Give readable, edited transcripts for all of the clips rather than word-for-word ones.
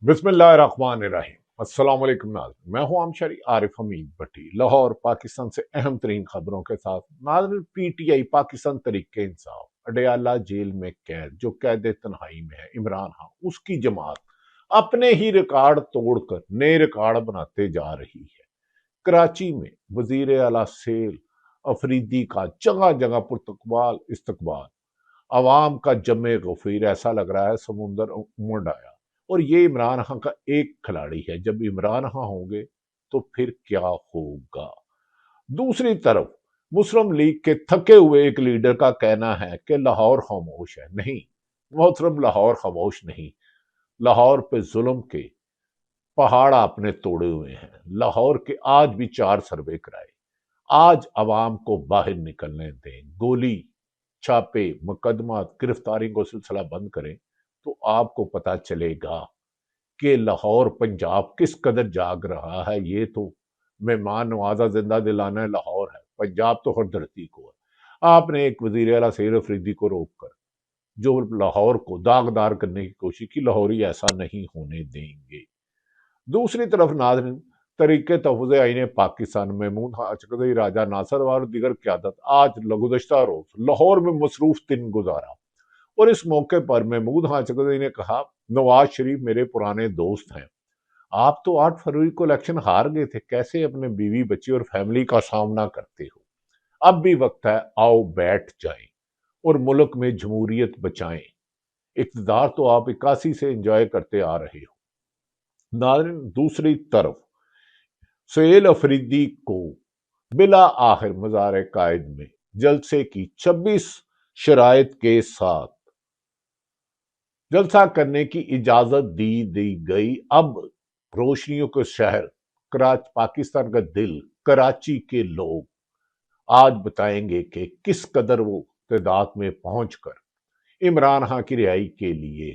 बिस्मिल्लाहिर्रहमानिर्रहीम। अस्सलाम वालेकुम नाज़रीन, मैं हूं आमशरी आरिफ हमीद भट्टी, लाहौर पाकिस्तान से अहम तरीन खबरों के साथ। नाज़रीन, पीटीआई पाकिस्तान तरीके इंसाफ अडयाला जेल में कैद जो कैद तन्हाई में है इमरान खान, उसकी जमात अपने ही रिकॉर्ड तोड़कर नए रिकॉर्ड बनाते जा रही है। कराची में वजीर आला सेल अफरीदी का जगह जगह पुरतकबाल इस्तकबाल, अवाम का जमे गफीर, ऐसा लग रहा है समुंदर उमड़ आया। और ये इमरान खान का एक खिलाड़ी है, जब इमरान खान होंगे तो फिर क्या होगा। दूसरी तरफ मुस्लिम लीग के थके हुए एक लीडर का कहना है कि लाहौर खामोश है। नहीं मोहतरम, लाहौर खामोश नहीं। लाहौर पे जुल्म के पहाड़ आपने तोड़े हुए हैं। लाहौर के आज भी 4 सर्वे कराए। आज अवाम को बाहर निकलने दें। गोली, छापे, मुकदमा, गिरफ्तारी को सिलसिला बंद करें तो आपको पता चलेगा कि लाहौर पंजाब किस कदर जाग रहा है। ये तो मेहमान नवाजा जिंदा दिलाना लाहौर है, पंजाब तो हर धरती को है। आपने एक वजीर आला सईद अफरीदी को रोककर जो लाहौर को दागदार करने की कोशिश की, लाहौरी ऐसा नहीं होने देंगे। दूसरी तरफ नाज़रीन, तरीके तहफ़्फ़ुज़ आईन पाकिस्तान महमूद अचकज़ई, राजा नासर और दीगर क़यादत आज गुज़श्ता रोज़ लाहौर में मसरूफ़ दिन गुजारा। और इस मौके पर महमूद अचकज़ई ने कहा, नवाज शरीफ मेरे पुराने दोस्त हैं। आप तो 8 फरवरी को इलेक्शन हार गए थे, कैसे अपने बीवी बच्ची और फैमिली का सामना करते हो। अब भी वक्त है, आओ बैठ जाएं और मुल्क में जमहूरियत बचाएं। इक़्तिदार तो आप 81 से एंजॉय करते आ रहे हो। नाज़रीन, दूसरी तरफ सुहेल अफरीदी को बिला आखिर मज़ार कायद में जलसे की 26 शराइत के साथ जलसा करने की इजाजत दी गई। अब रोशनियों के शहर पाकिस्तान का दिल कराची के लोग आज बताएंगे कि किस कदर वो तादाद में पहुंचकर इमरान खान की रिहाई के लिए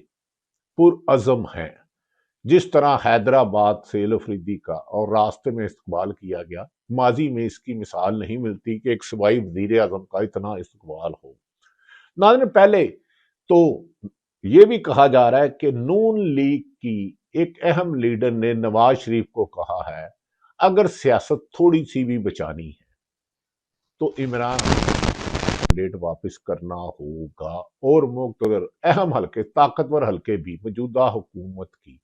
पुरअज़म हैं। जिस तरह हैदराबाद से अफरीदी का और रास्ते में इस्तकबाल किया गया, माजी में इसकी मिसाल नहीं मिलती कि एक सूबाई वजीर आजम का इतना इस्तकबाल हो। नाज़रीन, पहले तो ये भी कहा जा रहा है कि नून लीग की एक अहम लीडर ने नवाज शरीफ को कहा है, अगर सियासत थोड़ी सी भी बचानी है तो इमरान डेट वापस करना होगा और मुख्तदर अहम हल्के, ताकतवर हल्के भी मौजूदा हुकूमत की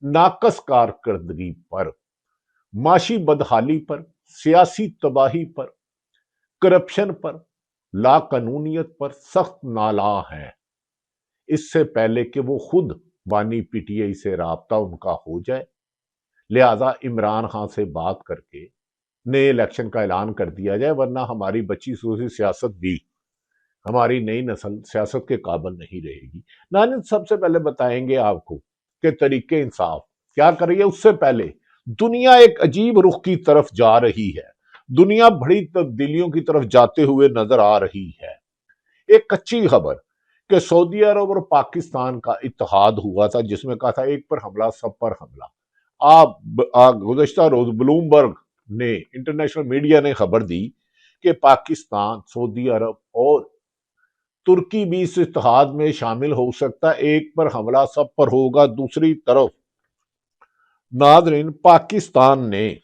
नाकस कारकर्दगी पर, माशी बदहाली पर, सियासी तबाही पर, करप्शन पर, लाकानूनियत पर सख्त नाला है। इससे पहले कि वो खुद बानी पीटीआई से राब्ता उनका हो जाए, लिहाजा इमरान खान से बात करके नए इलेक्शन का ऐलान कर दिया जाए, वरना हमारी बची सूसी सियासत भी, हमारी नई नस्ल सियासत के काबिल नहीं रहेगी। नानी, सबसे पहले बताएंगे आपको कि तरीके इंसाफ क्या कर रही है। उससे पहले दुनिया एक अजीब रुख की तरफ जा रही है। दुनिया बड़ी तब्दीलियों की तरफ जाते हुए नजर आ रही है। एक कच्ची खबर कि सऊदी अरब और पाकिस्तान का इत्तेहाद हुआ था, जिसमें कहा था एक पर हमला सब पर हमला। आप गुज़श्ता रोज ब्लूमबर्ग ने, इंटरनेशनल मीडिया ने खबर दी कि पाकिस्तान, सऊदी अरब और तुर्की भी इस इत्तेहाद में शामिल हो सकता है, एक पर हमला सब पर होगा। दूसरी तरफ नाज़रीन, पाकिस्तान ने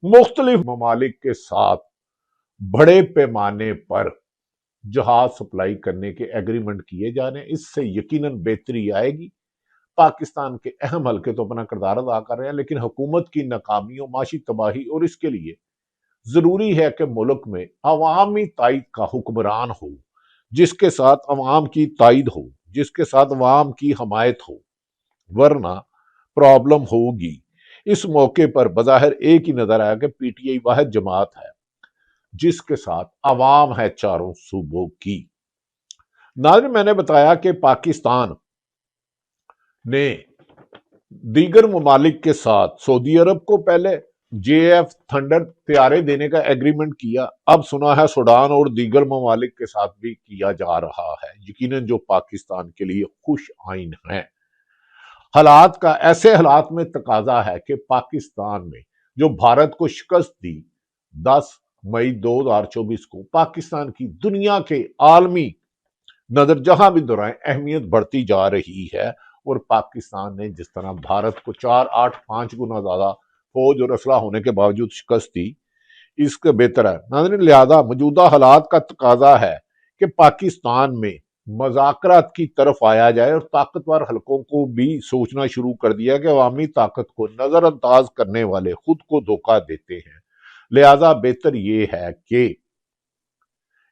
मुख्तलिफ ममालिक के साथ बड़े पैमाने पर जहाज सप्लाई करने के एग्रीमेंट किए जा रहे हैं। इससे यकीनन बेहतरी आएगी। पाकिस्तान के अहम हल्के तो अपना किरदार अदा कर रहे हैं, लेकिन हुकूमत की नाकामियों, माशी तबाही और इसके लिए जरूरी है कि मुल्क में अवामी ताइद का हुक्मरान हो, जिसके साथ अवाम की ताइद हो, जिसके साथ अवाम की हमायत हो, वरना प्रॉब्लम होगी। इस मौके पर बज़ाहिर एक ही नजर आया कि पीटीआई वाहिद जमात है जिसके साथ अवाम है चारों सूबों की। नाज़रीन, मैंने बताया कि पाकिस्तान ने दीगर ममालिक के साथ सऊदी अरब को पहले जेएफ थंडर तैयारे देने का एग्रीमेंट किया, अब सुना है सूडान और दीगर ममालिक के साथ भी किया जा रहा है, यकीनन जो पाकिस्तान के लिए खुश आइन है। हालात का ऐसे हालात में तकाजा है कि पाकिस्तान में जो भारत को शिकस्त दी 10 मई 2024 को, पाकिस्तान की दुनिया के आलमी नजर जहां भी दोहराएं अहमियत बढ़ती जा रही है اور پاکستان نے جس طرح بھارت کو 4-8-5 گنا زیادہ فوج اور اسلحہ ہونے کے باوجود شکست دی، اس کے بہتر ہے ناظرین، لہذا موجودہ حالات کا تقاضا ہے کہ پاکستان میں مذاکرات کی طرف آیا جائے اور طاقتور حلقوں کو بھی سوچنا شروع کر دیا کہ عوامی طاقت کو نظر انداز کرنے والے خود کو دھوکہ دیتے ہیں، لہذا بہتر یہ ہے کہ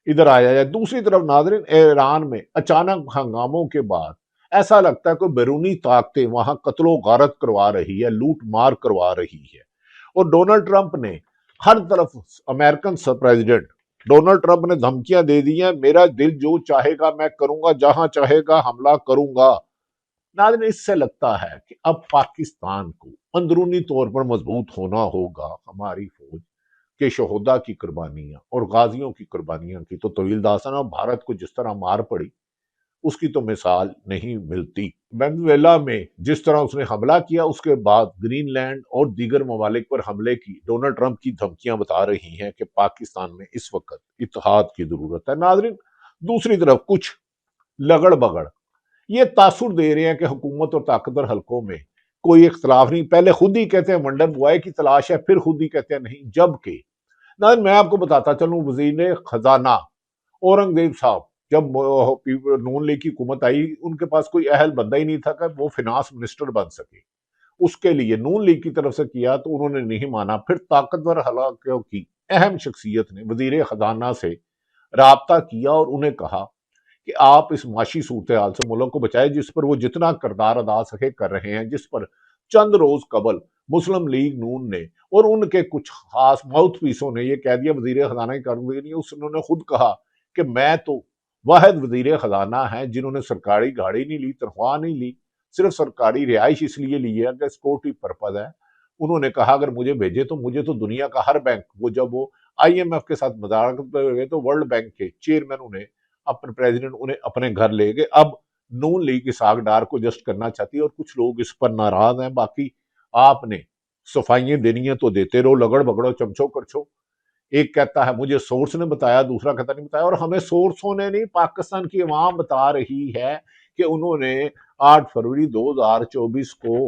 ادھر آیا جائے۔ دوسری طرف ناظرین، ایران میں اچانک ہنگاموں کے بعد ایسا لگتا ہے کہ بیرونی طاقتیں وہاں قتل و غارت کروا رہی ہے، لوٹ مار کروا رہی ہے، اور ڈونلڈ ٹرمپ نے ہر طرف، امریکن پریزیڈنٹ ڈونلڈ ٹرمپ نے دھمکیاں دے دی ہیں، میرا دل جو چاہے گا میں کروں گا، جہاں چاہے گا حملہ کروں گا۔ ناظرین، اس سے لگتا ہے کہ اب پاکستان کو اندرونی طور پر مضبوط ہونا ہوگا۔ ہماری فوج کے شہداء کی قربانیاں اور غازیوں کی قربانیاں کی تو طویل داستان، اور بھارت کو جس طرح مار پڑی اس کی تو مثال نہیں ملتی۔ وینزویلا میں جس طرح اس نے حملہ کیا، اس کے بعد گرین لینڈ اور دیگر ممالک پر حملے کی ڈونلڈ ٹرمپ کی دھمکیاں بتا رہی ہیں کہ پاکستان میں اس وقت اتحاد کی ضرورت ہے۔ ناظرین، دوسری طرف کچھ لگڑ بگڑ یہ تاثر دے رہے ہیں کہ حکومت اور طاقتور حلقوں میں کوئی اختلاف نہیں، پہلے خود ہی کہتے ہیں ونڈر بوائے کی تلاش ہے، پھر خود ہی کہتے ہیں نہیں، جبکہ ناظرین میں آپ کو بتاتا چلوں، وزیر خزانہ اورنگزیب صاحب جب نون لیگ کی حکومت آئی، ان کے پاس کوئی اہل بندہ ہی نہیں تھا کہ وہ فنانس منسٹر بن سکے، اس کے لیے نون لیگ کی طرف سے کیا تو انہوں نے نہیں مانا، پھر طاقتور حلقوں کی اہم شخصیت نے وزیر خزانہ سے رابطہ کیا اور انہیں کہا کہ آپ اس معاشی صورتحال سے ملک کو بچائے جس پر وہ جتنا کردار ادا سکے کر رہے ہیں، جس پر چند روز قبل مسلم لیگ نون نے اور ان کے کچھ خاص ماؤتھ پیسوں نے یہ کہہ دیا وزیر خزانہ کی کارکردگی نہیں، انہوں نے خود کہا کہ میں تو واحد وزیر خزانہ ہیں جنہوں نے سرکاری گاڑی نہیں لی، تنخواہ نہیں لی، صرف سرکاری رہائش اس لیے لی ہے کہ سیکورٹی پرپز ہے۔ انہوں نے کہا اگر مجھے بھیجے تو مجھے تو دنیا کا ہر بینک، وہ جب وہ آئی ایم ایف کے ساتھ مذاکرات پہ گئے تو ورلڈ بینک کے چیئرمین انہیں اپنے پریزیڈنٹ انہیں اپنے گھر لے گئے۔ اب نون لیگ اس آگڈار کو جسٹ کرنا چاہتی ہے اور کچھ لوگ اس پر ناراض ہیں، باقی آپ نے صفائیاں دینی ہیں تو دیتے رہو، لگڑ بگڑو چمچو کرچو۔ ایک کہتا ہے مجھے سورس نے بتایا، دوسرا کہتا نہیں بتایا، اور ہمیں سورسوں نے نہیں، پاکستان کی عوام بتا رہی ہے کہ انہوں نے 8 فروری 2024 کو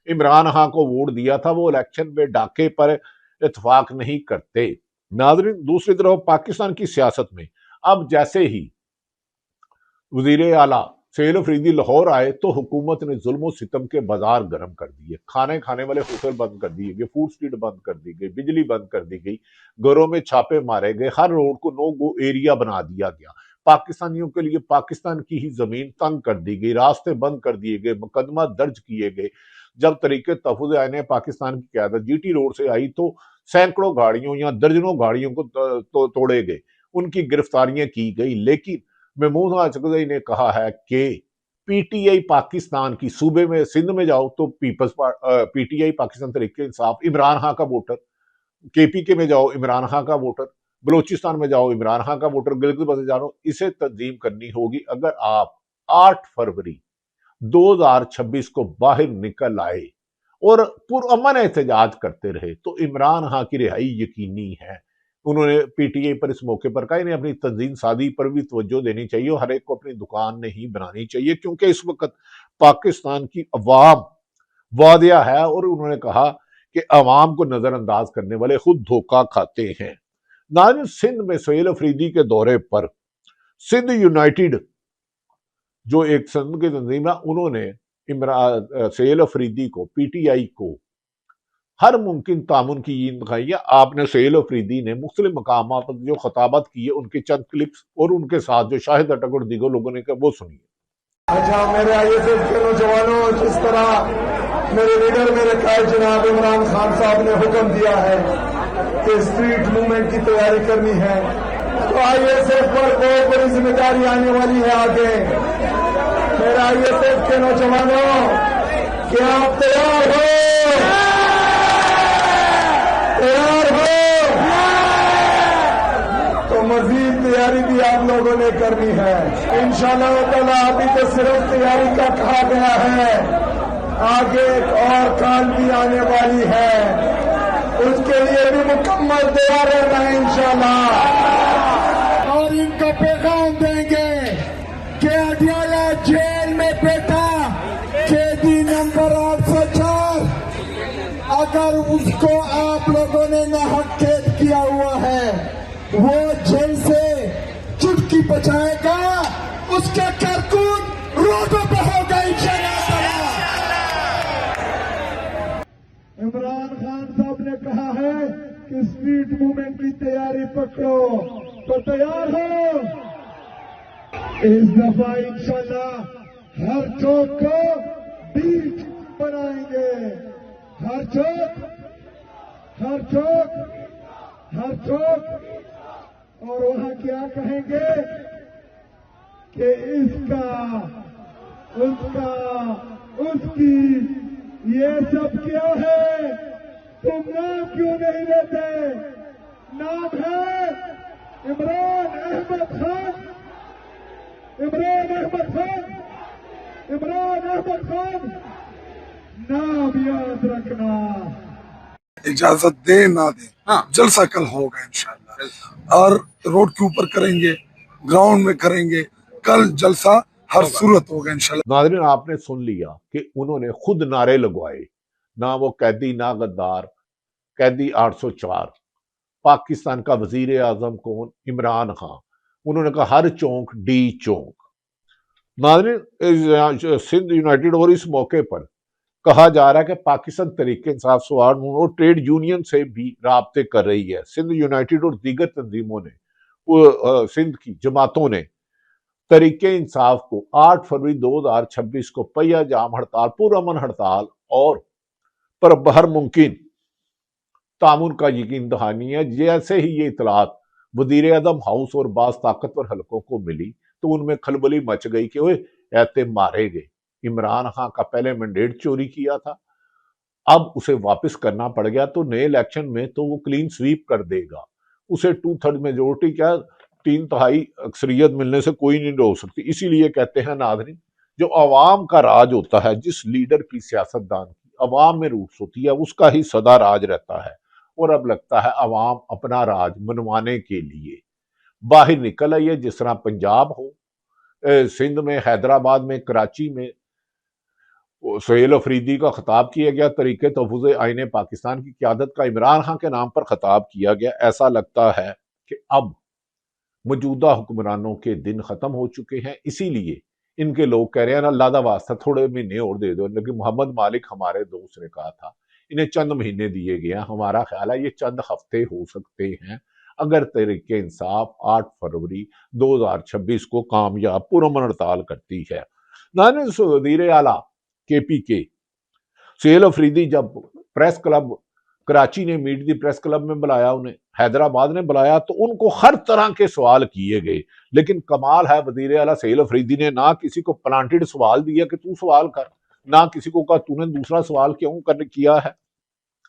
عمران خان کو ووٹ دیا تھا، وہ الیکشن میں ڈاکے پر اتفاق نہیں کرتے۔ ناظرین، دوسری طرف پاکستان کی سیاست میں اب جیسے ہی وزیر اعلیٰ سہیل افریدی لاہور آئے تو حکومت نے ظلم و ستم کے بازار گرم کر دیے، کھانے والے ہوٹل بند کر دیے گئے، فوڈ اسٹریٹ بند کر دی گئی، بجلی بند کر دی گئی، گھروں میں چھاپے مارے گئے، ہر روڈ کو نو گو ایریا بنا دیا گیا، پاکستانیوں کے لیے پاکستان کی ہی زمین تنگ کر دی گئی، راستے بند کر دیے گئے، مقدمہ درج کیے گئے۔ جب طریقے تحفظ آئین پاکستان کی قیادت جی ٹی روڈ سے آئی تو سینکڑوں گاڑیوں یا درجنوں گاڑیوں کو توڑے گئے، ان کی گرفتاریاں کی گئی، لیکن محمود اچکزئی نے کہا ہے کہ پی ٹی آئی پاکستان کی صوبے میں سندھ میں جاؤ تو P T I Pakistan Tehreek Insaf Imran Khan کا ووٹر، کے پی کے میں جاؤ عمران خان کا ووٹر، بلوچستان میں جاؤ عمران خان کا ووٹر، گلگت بلتستان جاؤ، اسے تنظیم کرنی ہوگی۔ اگر آپ 8 فروری 2026 کو باہر نکل آئے اور پرامن احتجاج کرتے رہے تو عمران خان کی رہائی یقینی ہے۔ انہوں نے پی ٹی آئی پر اس موقع پر کہا انہیں اپنی تنظیم سازی پر بھی توجہ دینی چاہیے اور ہر ایک کو اپنی دکان نہیں بنانی چاہیے، کیونکہ اس وقت پاکستان کی عوام واضح ہے، اور انہوں نے کہا کہ عوام کو نظر انداز کرنے والے خود دھوکہ کھاتے ہیں۔ ناظرین، سندھ میں سہیل افریدی کے دورے پر سندھ یونائٹڈ جو ایک سندھ کی تنظیم ہے، انہوں نے سہیل افریدی کو، پی ٹی آئی کو ہر ممکن تعاون کی یقین دکھائی ہے۔ آپ نے سہیل افریدی نے مختلف مقامات پر جو خطابت کی ہے ان کے چند کلپس اور ان کے ساتھ جو شاہد اٹک اور دیگر لوگوں نے کہا وہ سنیے۔ اچھا، میرے آئی ایس ایف کے نوجوانوں، جس طرح میرے لیڈر میرے قائد جناب عمران خان صاحب نے حکم دیا ہے کہ اسٹریٹ موومنٹ کی تیاری کرنی ہے، تو آئی ایس ایف پر بہت بڑی ذمہ داری آنے والی ہے آگے۔ میرے آئی ایس ایف کے نوجوانوں، کیا آپ تیار ہو؟ تیار ہو؟ تو مزید تیاری بھی آپ لوگوں نے کرنی ہے انشاءاللہ تعالیٰ۔ ابھی تو صرف تیاری کا کہا گیا ہے، آگے ایک اور کال بھی آنے والی ہے، اس کے لیے بھی مکمل تیار رہنا ہے انشاءاللہ۔ اور ان کو پیغام دیں گے کہ اڈیالہ جیل میں بیٹھا अगर उसको आप लोगों ने नाहक कैद किया हुआ है, वो जेल से चुटकी बचाएगा, उसका कारकुन रोडों पर होगा इंशाअल्लाह। इमरान खान साहब ने कहा है कि स्ट्रीट मूवमेंट की तैयारी पकड़ो, तो तैयार हो? इस दफा इंशाअल्लाह हर चौक को बीच बनाएंगे। हर चौक, हर चौक, हर चौक, और वहां क्या कहेंगे कि इसका, उसका, उसकी, ये सब क्या है? तुम नाम क्यों नहीं लेते? नाम है इमरान अहमद खान, इमरान अहमद खान, इमरान अहमद खान, नाम याद रखना। इजाजत दे ना दे, जलसा कल होगा इंशाल्लाह, और रोड के ऊपर करेंगे, ग्राउंड में करेंगे, कल जलसा हर सूरत होगा इंशाल्लाह। नाज़रीन, आपने सुन लिया कि उन्होंने खुद नारे लगवाए, ना वो कैदी ना गद्दार, कैदी 804, पाकिस्तान का वजीर आजम कौन? इमरान खान। उन्होंने कहा हर चौक डी चौक। नाज़रीन, सिंध यूनाइटेड और इस मौके पर कहा जा रहा है कि पाकिस्तान तहरीक इंसाफ स्वार और ट्रेड यूनियन से भी राब्ते कर रही है। सिंध यूनाइटेड और दीगर तंजीमों ने, सिंध की जमातों ने तहरीक इंसाफ को 8 फरवरी 2026 को पहिया जाम हड़ताल, पुरअमन हड़ताल और पर हर मुमकिन तामुन का यकीन दहानी है। जैसे ही ये इतलात वजीर आजम हाउस और बास ताकतवर हलकों को मिली तो उनमें खलबली मच गई कि ओए ऐते मारे गए। इमरान खान का पहले मैंडेट चोरी किया था, अब उसे वापस करना पड़ गया, तो नए इलेक्शन में तो वो क्लीन स्वीप कर देगा। उसे 2/3 मेजोरिटी, क्या 3/4 अक्सरियत मिलने से कोई नहीं रोक सकती। इसीलिए कहते हैं नाज़रीन, जो अवाम का राज होता है, जिस लीडर की, सियासतदान की अवाम में रूट्स होती है, उसका ही सदा राज रहता है। और अब लगता है अवाम अपना राज मनवाने के लिए बाहर निकल आई है। जिस तरह पंजाब हो, सिंध में, हैदराबाद में, कराची में सुहेल अफरीदी का खिताब किया गया, तरीके तहफ़्फ़ुज़ आईन पाकिस्तान की क़यादत का इमरान खान के नाम पर खिताब किया गया। ऐसा लगता है कि अब मौजूदा हुक्मरानों के दिन खत्म हो चुके हैं, इसीलिए इनके लोग कह रहे हैं अल्लाह दा वास्ता थोड़े महीने और दे दो। लेकिन मोहम्मद मालिक हमारे दोस्त ने कहा था इन्हें चंद महीने दिए गए हैं, हमारा ख्याल है ये चंद हफ्ते हो सकते हैं अगर तहरीक इंसाफ 8 फरवरी 2026 को कामयाब पुरअमन हड़ताल करती है। वज़ीर आला KPK सुहेल अफरीदी जब प्रेस क्लब कराची ने मीट दी प्रेस क्लब में बुलाया, उन्हें हैदराबाद ने बुलाया, तो उनको हर तरह के सवाल किए गए। लेकिन कमाल है, वज़ीर आला सुहेल अफरीदी ने ना किसी को प्लांटेड सवाल दिया कि तू सवाल कर, ना किसी को कहा तूने दूसरा सवाल क्यों किया है,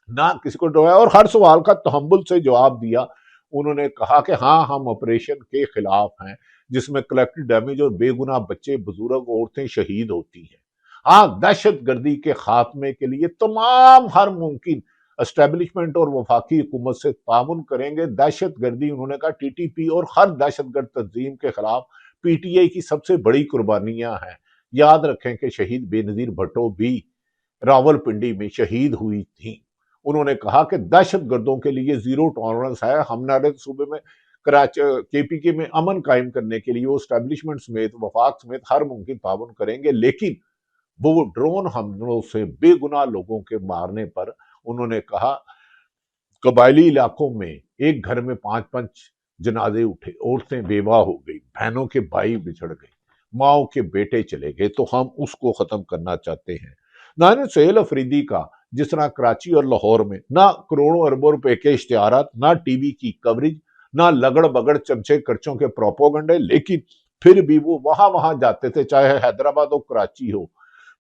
ना किसी को डराया, और हर सवाल का तहम्मुल से जवाब दिया। उन्होंने कहा कि हाँ, हम ऑपरेशन के खिलाफ हैं जिसमें कलेक्टिव डैमेज और बेगुनाह बच्चे, बुजुर्ग, औरतें शहीद होती हैं। हाँ, दहशत गर्दी के खात्मे के लिए तमाम हर मुमकिन एस्टेब्लिशमेंट और वफाकी हुकूमत से तामुन करेंगे। दहशत गर्दी, उन्होंने कहा, TTP और हर दहशतगर्द तंजीम के खिलाफ PTI की सबसे बड़ी कुर्बानियां हैं। याद रखें कि शहीद बेनजीर भुट्टो भी रावलपिंडी में शहीद हुई थी। उन्होंने कहा कि दहशत गर्दों के लिए जीरो टॉलरेंस है। हमारे सूबे में कराची KPK में अमन कायम करने के लिए वो एस्टेब्लिशमेंट समेत, वफाक समेत हर मुमकिन ताउन करेंगे। लेकिन वो ड्रोन हमलों से बेगुनाह लोगों के मारने पर उन्होंने कहा कबायली इलाकों में एक घर में 5-5 जनाजे उठे, औरतें बेवा हो गई, बहनों के भाई बिछड़ गए, माओ के बेटे चले गए, तो हम उसको खत्म करना चाहते हैं। नाने सुहेल अफरीदी का जिस तरह कराची और लाहौर में ना करोड़ों अरबों रुपए के इश्तिहारात, ना टीवी की कवरेज, ना लगड़ बगड़ चमचे कर्चों के प्रोपोगंडे, लेकिन फिर भी वो वहां वहां जाते थे, चाहे हैदराबाद हो, कराची हो,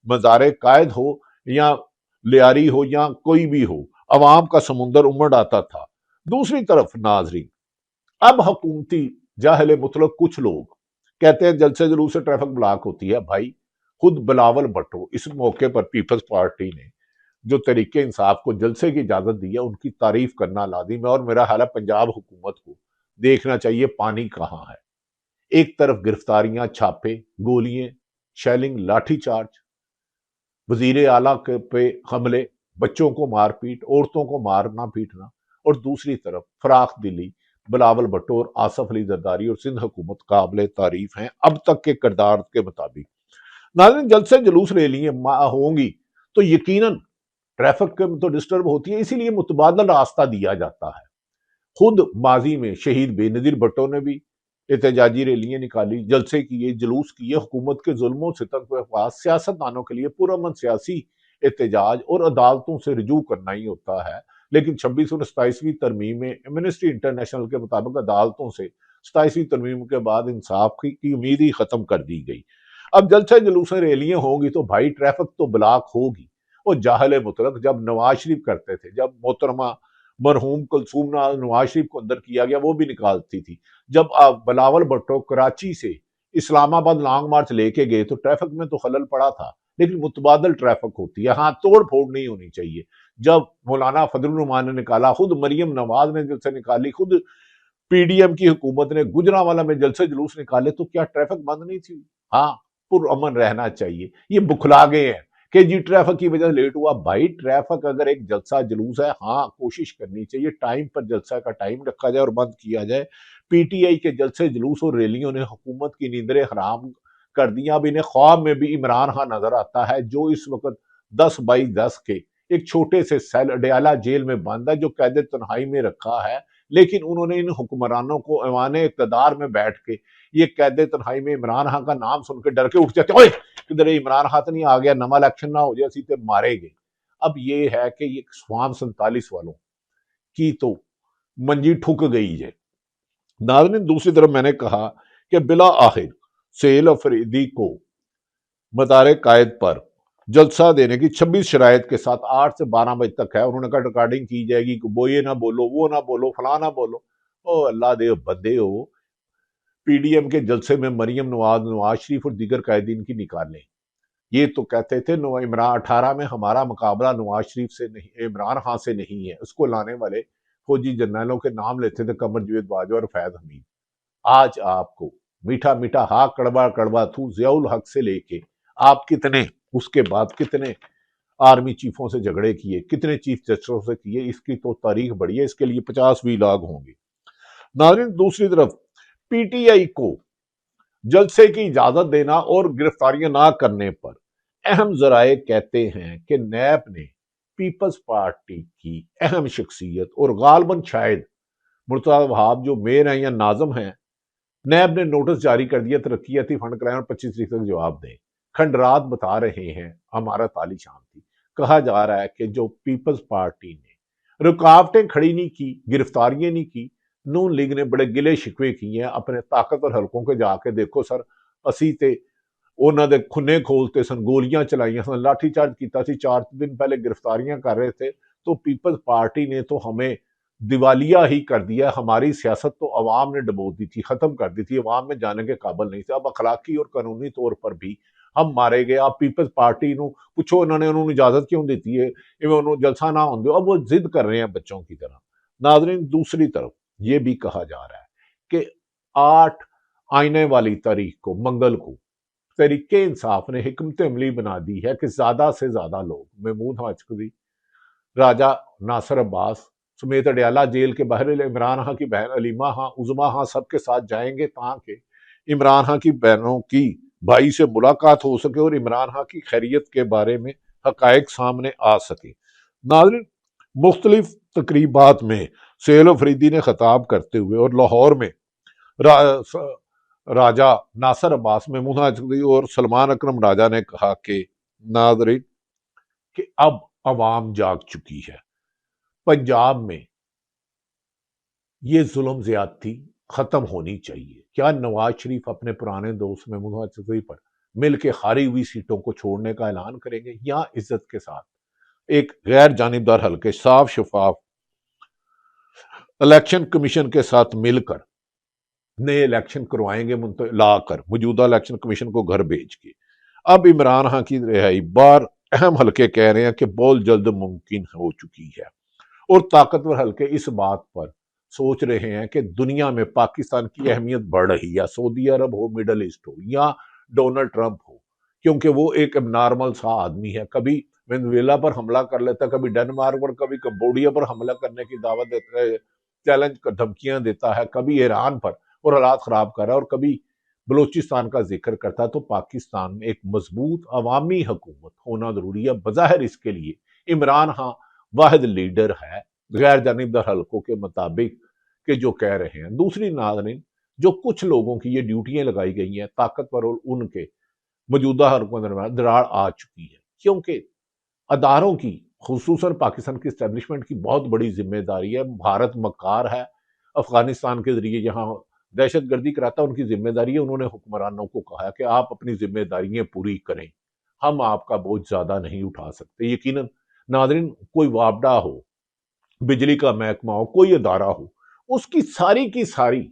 मज़ारे कायद हो या लियारी हो या कोई भी हो, अवाम का समुंदर उमड़ आता था। दूसरी तरफ नाजरीन, अब हुकूमती जाहिल मुतलक कुछ लोग कहते हैं जलसे जुलूस से ट्रैफिक ब्लॉक होती है। भाई, खुद बिलावल भुट्टो इस मौके पर पीपल्स पार्टी ने जो तरीके इंसाफ को जलसे की इजाजत दी है, उनकी तारीफ करना लाजिम है। और मेरा ख्याल है पंजाब हुकूमत को देखना चाहिए पानी कहाँ है। एक तरफ गिरफ्तारियां, छापे, गोलियां, शेलिंग, लाठीचार्ज, वजीर आला पे हमले, بچوں کو مار پیٹ، عورتوں کو مارنا پیٹنا، اور دوسری طرف فراخ دلی بلاول بھٹو اور آصف علی زرداری اور سندھ حکومت قابل تعریف ہیں اب تک کے کردار کے مطابق۔ ناظرین، جلسے جلوس ریلیاں ہوں گی تو یقیناً ٹریفک تو ڈسٹرب ہوتی ہے، اسی لیے متبادل راستہ دیا جاتا ہے۔ خود ماضی میں شہید بے نظیر بھٹو نے بھی احتجاجی ریلیاں نکالی، جلسے کیے، جلوس کیے، حکومت کے ظلم و ستم کے بعد سیاستدانوں کے لیے پرامن سیاسی احتجاج اور عدالتوں سے رجوع کرنا ہی ہوتا ہے، لیکن 26 اور 27ویں ترمیم میں ایمنسٹی انٹرنیشنل کے مطابق عدالتوں سے 27ویں ترمیم کے بعد انصاف کی امید ہی ختم کر دی گئی۔ اب جلسے جلوس ریلیاں ہوں گی تو بھائی ٹریفک تو بلاک ہوگی۔ اور جاہل مطلق جب نواز شریف کرتے تھے، جب محترمہ مرحوم کلثوم نواز شریف کو اندر کیا گیا وہ بھی نکالتی تھی، جب بلاول بھٹو کراچی سے اسلام آباد لانگ مارچ لے کے گئے تو ٹریفک میں تو خلل پڑا تھا، لیکن متبادل ٹریفک ہوتی ہے، ہاں توڑ پھوڑ نہیں ہونی چاہیے۔ جب مولانا فضل الرحمان نے نکالا، خود مریم نواز نے جلسے نکالی، خود پی ڈی ایم کی حکومت نے گجرانوالہ میں جلسے جلوس نکالے، تو کیا ٹریفک بند نہیں تھی؟ ہاں، پرامن رہنا چاہیے۔ یہ بکھلا گئے ہیں کہ جی ٹریفک کی وجہ سے لیٹ ہوا۔ بھائی ٹریفک اگر ایک جلسہ جلوس ہے، ہاں کوشش کرنی چاہیے ٹائم پر جلسہ کا ٹائم رکھا جائے اور بند کیا جائے۔ پی ٹی آئی کے جلسے جلوس اور ریلیوں نے حکومت کی نیندریں حرام کر دیا۔ اب انہیں خواب میں بھی عمران خان نظر آتا ہے، جو اس وقت 10/10 کے ایک چھوٹے سے سیل اڈیالہ جیل میں بند ہے، جو قید تنہائی میں رکھا ہے، لیکن انہوں نے ان حکمرانوں کو ایوان اقتدار میں بیٹھ کے یہ قید تنہائی میں عمران خان کا نام سن کے ڈر کے اٹھ جاتے ہیں، اوئے کدھر عمران خان نہیں آ گیا، نواں الیکشن نہ ہو جائے اسی تے مارے گئے۔ اب یہ ہے کہ یہ سوام 47 والوں کی تو منجی ٹھک گئی ہے۔ ناظرین، دوسری طرف میں نے کہا کہ بلا آخر سہیل افریدی کو مدار قائد پر جلسہ دینے کی 26 شرائط کے ساتھ 8 سے 12 بجے تک ہے۔ انہوں نے کہا ریکارڈنگ کی جائے گی، وہ یہ نہ بولو، وہ نہ بولو، فلاں نہ بولو۔ او اللہ دے بندے ہو، پی ڈی ایم کے جلسے میں مریم نواز شریف اور دیگر قائدین کی نکالیں۔ یہ تو کہتے تھے 18 میں ہمارا مقابلہ نواز شریف سے نہیں، عمران خان سے نہیں ہے۔ اس کو لانے والے فوجی جرنیلوں کے نام لیتے تھے، قمر جاوید باجوہ اور فیض حمید۔ آج آپ کو میٹھا میٹھا ہاں کڑوا کڑوا تھو ضیاء الحق سے لے کے آپ کتنے اس کے بعد کتنے آرمی چیفوں سے جھگڑے کیے، کتنے چیف جسٹسوں سے کیے، اس کی تو تاریخ بڑی ہے، اس کے لیے 50 ویلاگ ہوں گے۔ ناظرین، دوسری طرف پی ٹی آئی کو جلسے کی اجازت دینا اور گرفتاریاں نہ کرنے پر اہم ذرائع کہتے ہیں کہ نیب نے پیپلز پارٹی کی اہم شخصیت اور غالباً شاید مرتضی وہاب جو میئر ہیں یا ناظم ہیں، نیب نے نوٹس جاری کر دیا ترقیاتی فنڈ کرائیں اور 25 تاریخ تک جواب دیں۔ کھنڈرات بتا رہے ہیں ہمارا تالی شام تھی، کہا جا رہا ہے کہ جو پیپلز پارٹی نے رکاوٹیں کھڑی نہیں کی، گرفتاریاں نہیں کی، نون لیگ نے بڑے گلے شکوے کیے ہیں اپنے طاقتور حلقوں کے، جا کے دیکھو سر اسی تے انہوں نے کھنے کھولتے سن، گولیاں چلائیاں سن، لاٹھی چارج کیتا سی، 4 دن پہلے گرفتاریاں کر رہے تھے۔ تو پیپلز پارٹی نے تو ہمیں دیوالیہ ہی کر دیا، ہماری سیاست تو عوام نے ڈبو دی تھی، ختم کر دی تھی، عوام میں جانے کے قابل نہیں تھے۔ اب اخلاقی اور قانونی طور پر بھی ہم مارے گئے۔ آپ پیپلز پارٹی نو پوچھو انہوں نے اجازت کیوں دیتی ہے، انہوں جلسہ نہ ہوں دو، اب وہ ضد کر رہے ہیں بچوں کی طرح۔ ناظرین، دوسری طرف یہ بھی کہا جا رہا ہے کہ 8 آئینے والی تاریخ کو، منگل کو، تحریک انصاف نے حکمت عملی بنا دی ہے کہ زیادہ سے زیادہ لوگ محمود ہاشمی، راجہ ناصر عباس سمیت اڈیالہ جیل کے باہر عمران خان کی بہن علیمہ خان، عظما خان سب کے ساتھ جائیں گے تاکہ عمران خان کی بہنوں کی بھائی سے ملاقات ہو سکے اور عمران خان کی خیریت کے بارے میں حقائق سامنے آ سکے۔ ناظرین، مختلف تقریبات میں سہیل افریدی نے خطاب کرتے ہوئے اور لاہور میں راجہ ناصر عباس محمود ہاشمی اور سلمان اکرم راجہ نے کہا کہ ناظرین کہ اب عوام جاگ چکی ہے، پنجاب میں یہ ظلم زیادتی ختم ہونی چاہیے۔ کیا نواز شریف اپنے پرانے دوست محمود ہاشمی پر مل کے خالی ہوئی سیٹوں کو چھوڑنے کا اعلان کریں گے، یا عزت کے ساتھ ایک غیر جانبدار حلقے صاف شفاف الیکشن کمیشن کے ساتھ مل کر نئے الیکشن کروائیں گے، لا کر موجودہ الیکشن کمیشن کو گھر بھیج کے؟ اب عمران خان کی رہائی بار اہم حلقے کہہ رہے ہیں کہ بہت جلد ممکن ہو چکی ہے، اور طاقتور حلقے اس بات پر سوچ رہے ہیں کہ دنیا میں پاکستان کی اہمیت بڑھ رہی ہے، سعودی عرب ہو، مڈل ایسٹ ہو، یا ڈونلڈ ٹرمپ ہو، کیونکہ وہ ایک اب نارمل سا آدمی ہے، کبھی वेनेजुएला पर हमला कर लेता है, कभी डेनमार्क पर, कभी कंबोडिया पर हमला करने की दावत देता है, चैलेंज धमकियां देता है, कभी ईरान पर और हालात खराब कर रहा है, और कभी बलूचिस्तान का जिक्र करता है। तो पाकिस्तान में एक मजबूत अवामी हुकूमत होना जरूरी है। बज़ाहिर इसके लिए इमरान खान वाहिद लीडर है गैर जानिबदार हलकों के मुताबिक कि जो कह रहे हैं। दूसरी नाज़रीन, जो कुछ लोगों की ये ड्यूटियां लगाई गई हैं ताकतवर और उनके मौजूदा हलकों के दरमियान दरार आ चुकी है, क्योंकि अदारों की, खुसूसन पाकिस्तान की इस्टेब्लिशमेंट की बहुत बड़ी जिम्मेदारी है। भारत मक्कार है, अफगानिस्तान के जरिए यहाँ दहशत गर्दी कराता है, उनकी जिम्मेदारी है। उन्होंने हुक्मरानों को कहा है कि आप अपनी जिम्मेदारियां पूरी करें, हम आपका बोझ ज्यादा नहीं उठा सकते। यकीनन नादरीन, कोई वापडा हो, बिजली का महकमा हो, कोई अदारा हो, उसकी सारी की सारी,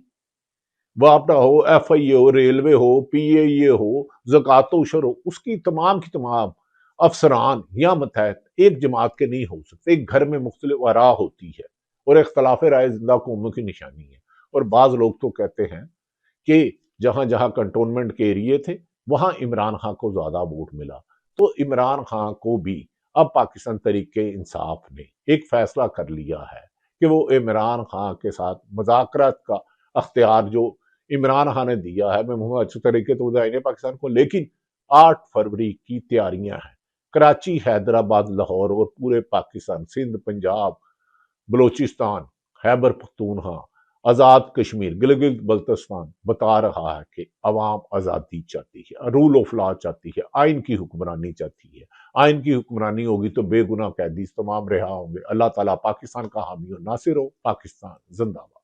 वापडा हो, FIA हो, रेलवे हो, PAE हो, ज़कात उशर हो, उसकी तमाम की तमाम अफसरान या मतहत एक जमात के नहीं हो सकते। एक घर में मुख्तलिफ आरा होती है और इख्तलाफ राय जिंदा कौमों की निशानी है। और बाज लोग तो कहते हैं कि जहां जहां कंटोनमेंट के एरिए थे वहां इमरान खान को ज्यादा वोट मिला। तो इमरान खान को भी अब पाकिस्तान तरीके इंसाफ ने एक फैसला कर लिया है कि वो इमरान खान के साथ मुज़ाकरात का अख्तियार जो इमरान खान ने दिया है, मैं कहूँगा अच्छे तरीके तो बताए पाकिस्तान को, लेकिन 8 फरवरी की तैयारियां हैं। कराची, हैदराबाद, लाहौर और पूरे पाकिस्तान, सिंध, पंजाब, बलोचिस्तान, खैबर पख्तूनख्वा, आज़ाद कश्मीर, गिलगित बल्तिस्तान बता रहा है कि अवाम आज़ादी चाहती है, रूल ऑफ लॉ चाहती है, आइन की हुक्मरानी चाहती है। आइन की हुक्मरानी होगी तो बेगुनाह कैदी तमाम रिहा होंगे। अल्लाह ताला पाकिस्तान का हामी और नासिर हो। पाकिस्तान जिंदाबाद।